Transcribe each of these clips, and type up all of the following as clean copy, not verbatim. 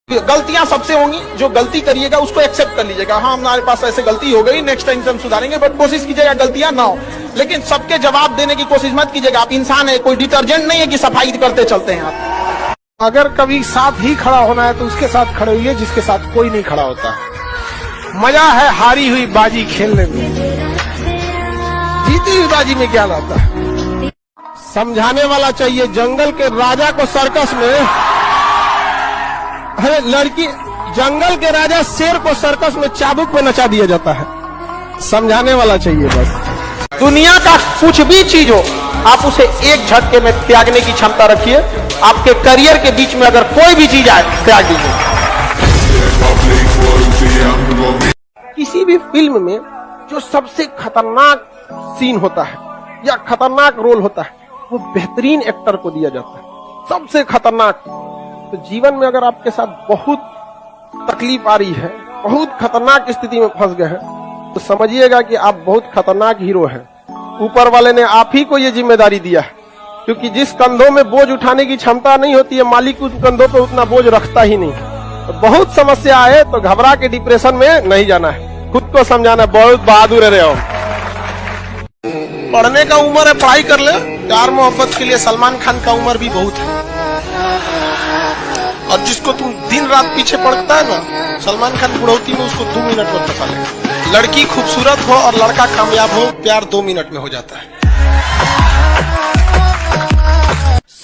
गलतियां सबसे होंगी, जो गलती करिएगा उसको एक्सेप्ट कर लीजिएगा। हाँ, हमारे पास ऐसे गलती हो गई, नेक्स्ट टाइम से हम सुधारेंगे, बट कोशिश कीजिएगा गलतियां ना हो। लेकिन सबके जवाब देने की कोशिश मत कीजिएगा। आप इंसान है, कोई डिटर्जेंट नहीं है कि सफाई करते चलते हैं आप। अगर कभी साथ ही खड़ा होना है तो उसके साथ खड़े हुए जिसके साथ कोई नहीं खड़ा होता। मजा है हारी हुई बाजी खेलने में, जीती हुई बाजी में क्या लाता है। समझाने वाला चाहिए। जंगल के राजा को सर्कस में, अरे लड़की, जंगल के राजा शेर को सर्कस में चाबुक पे नचा दिया जाता है। समझाने वाला चाहिए बस। दुनिया का कुछ भी चीज हो, आप उसे एक झटके में त्यागने की क्षमता रखिए। आपके करियर के बीच में अगर कोई भी चीज आए, त्याग दीजिए। किसी भी फिल्म में जो सबसे खतरनाक सीन होता है या खतरनाक रोल होता है, वो बेहतरीन एक्टर को दिया जाता है, सबसे खतरनाक। तो जीवन में अगर आपके साथ बहुत तकलीफ आ रही है, बहुत खतरनाक स्थिति में फंस गए हैं, तो समझिएगा कि आप बहुत खतरनाक हीरो हैं। ऊपर वाले ने आप ही को ये जिम्मेदारी दिया है, क्योंकि जिस कंधों में बोझ उठाने की क्षमता नहीं होती है, मालिक उस कंधों पे उतना बोझ रखता ही नहीं। तो बहुत समस्या आए तो घबरा के डिप्रेशन में नहीं जाना है, खुद को समझाना। बहुत बहादुर रहे हो। पढ़ने का उम्र है, पढ़ाई कर ले। प्यार मोहब्बत के लिए सलमान खान का उम्र भी बहुत है। और जिसको तुम दिन रात पीछे पड़ता है ना, सलमान खान बुढ़ौती में उसको 2 मिनट में फंसा ले। लड़की खूबसूरत हो और लड़का कामयाब हो, प्यार 2 मिनट में हो जाता है।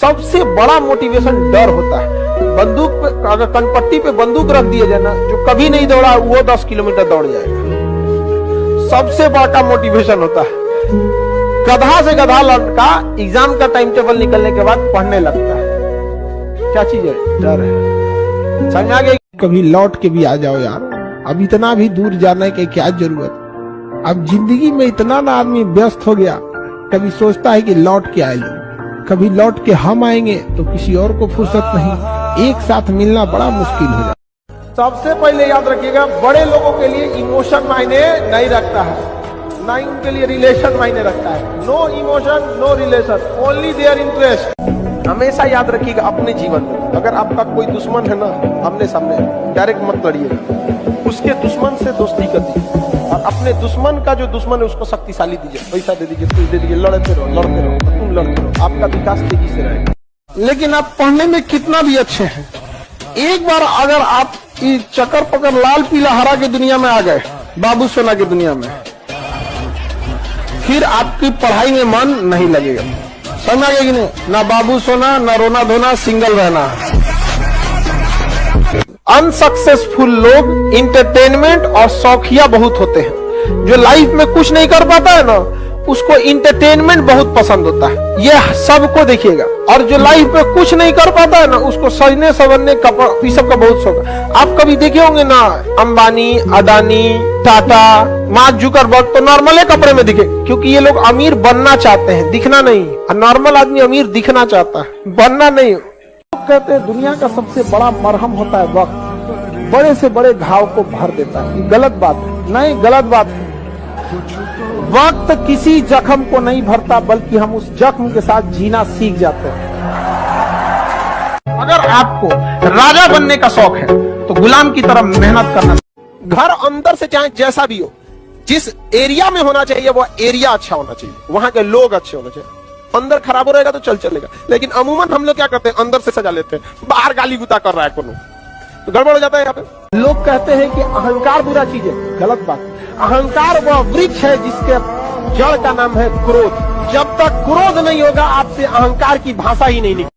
सबसे बड़ा मोटिवेशन डर होता है। बंदूक पे, अगर कनपट्टी पे बंदूक रख दिया जाए ना, जो कभी नहीं दौड़ा वो 10 किलोमीटर दौड़ जाएगा। सबसे बड़ा मोटिवेशन होता है। गधा से गधा लड़का एग्जाम का टाइम टेबल निकलने के बाद पढ़ने लगता है। क्या चीज है? डर है। समझ आ गया? कभी लौट के भी आ जाओ यार, अब इतना भी दूर जाने की क्या जरूरत। अब जिंदगी में इतना ना आदमी व्यस्त हो गया, कभी सोचता है कि लौट के आए लोग, कभी लौट के हम आएंगे तो किसी और को फुर्सत नहीं। एक साथ मिलना बड़ा मुश्किल हो जाता है। सबसे पहले याद रखिएगा, बड़े लोगों के लिए इमोशन मायने नहीं रखता है, ना ही उनके लिए रिलेशन मायने रखता है। No emotion, no relation, only their interest. हमेशा याद रखिएगा अपने जीवन में, अगर आपका कोई दुश्मन है ना, आमने सामने डायरेक्ट मत लड़िएगा, उसके दुश्मन से दोस्ती कर दीजिए। और अपने दुश्मन का जो दुश्मन है उसको शक्तिशाली दीजिए, पैसा दे दीजिए, कुछ दे दीजिए, लड़ते रहो, तुम लड़ते रहो, आपका विकास तेजी से रहेगा। लेकिन आप पढ़ने में कितना भी अच्छे हैं, एक बार अगर आप चक्कर पकड़ लाल पीला हरा की दुनिया में आ गए, बाबू सोना की दुनिया में, फिर आपकी पढ़ाई में मन नहीं लगेगा। समझ आ गया कि नहीं? ना बाबू सोना, ना रोना धोना, सिंगल रहना। अनसक्सेसफुल लोग इंटरटेनमेंट और शौकिया बहुत होते हैं। जो लाइफ में कुछ नहीं कर पाता है ना, उसको इंटरटेनमेंट बहुत पसंद होता है। ये सबको देखिएगा। और जो लाइफ में कुछ नहीं कर पाता है ना, उसको सजने संवरने ये सब का बहुत शौक है। आप कभी देखे होंगे ना, अंबानी, अदानी, टाटा, मार्क जुकरबर्ग तो नॉर्मल कपड़े में दिखे, क्योंकि ये लोग अमीर बनना चाहते हैं, दिखना नहीं। नॉर्मल आदमी अमीर दिखना चाहता है, बनना नहीं। लोग कहते हैं दुनिया का सबसे बड़ा मरहम होता है वक्त, बड़े से बड़े घाव को भर देता है। गलत बात है, नहीं, गलत बात है। वक्त किसी जख्म को नहीं भरता, बल्कि हम उस जख्म के साथ जीना सीख जाते हैं। अगर आपको राजा बनने का शौक है तो गुलाम की तरह मेहनत करना। घर अंदर से चाहे जैसा भी हो, जिस एरिया में होना चाहिए वो एरिया अच्छा होना चाहिए, वहां के लोग अच्छे होने चाहिए। अंदर खराब हो रहेगा तो चलेगा। लेकिन अमूमन हम लोग क्या करते हैं, अंदर से सजा लेते हैं, बाहर गाली गुता कर रहा है कोनो, तो गड़बड़ हो जाता है। यहाँ पे लोग कहते हैं कि अहंकार बुरा चीज है, गलत बात। अहंकार वह वृक्ष है जिसके जड़ का नाम है क्रोध। जब तक क्रोध नहीं होगा, आपसे अहंकार की भाषा ही नहीं निकलेगी।